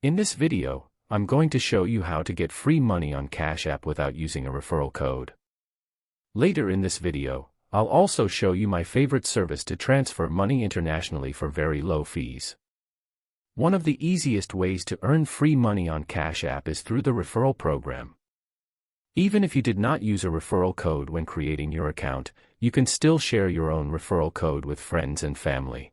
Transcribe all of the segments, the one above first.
In this video, I'm going to show you how to get free money on Cash App without using a referral code. Later in this video, I'll also show you my favorite service to transfer money internationally for very low fees. One of the easiest ways to earn free money on Cash App is through the referral program. Even if you did not use a referral code when creating your account, you can still share your own referral code with friends and family.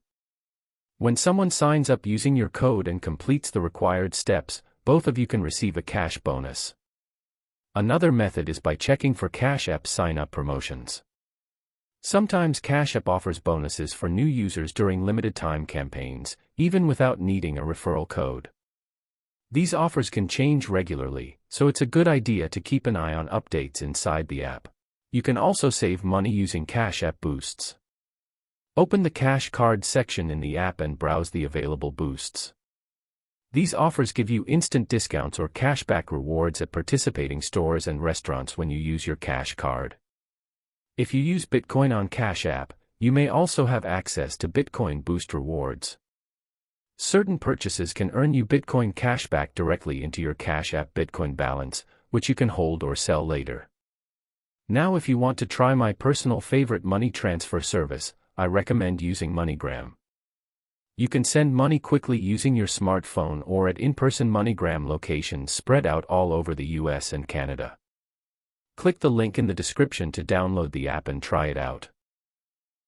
When someone signs up using your code and completes the required steps, both of you can receive a cash bonus. Another method is by checking for Cash App sign-up promotions. Sometimes Cash App offers bonuses for new users during limited-time campaigns, even without needing a referral code. These offers can change regularly, so it's a good idea to keep an eye on updates inside the app. You can also save money using Cash App boosts. Open the Cash Card section in the app and browse the available boosts. These offers give you instant discounts or cashback rewards at participating stores and restaurants when you use your Cash Card. If you use Bitcoin on Cash App, you may also have access to Bitcoin Boost rewards. Certain purchases can earn you Bitcoin cashback directly into your Cash App Bitcoin balance, which you can hold or sell later. Now, if you want to try my personal favorite money transfer service, I recommend using MoneyGram. You can send money quickly using your smartphone or at in-person MoneyGram locations spread out all over the US and Canada. Click the link in the description to download the app and try it out.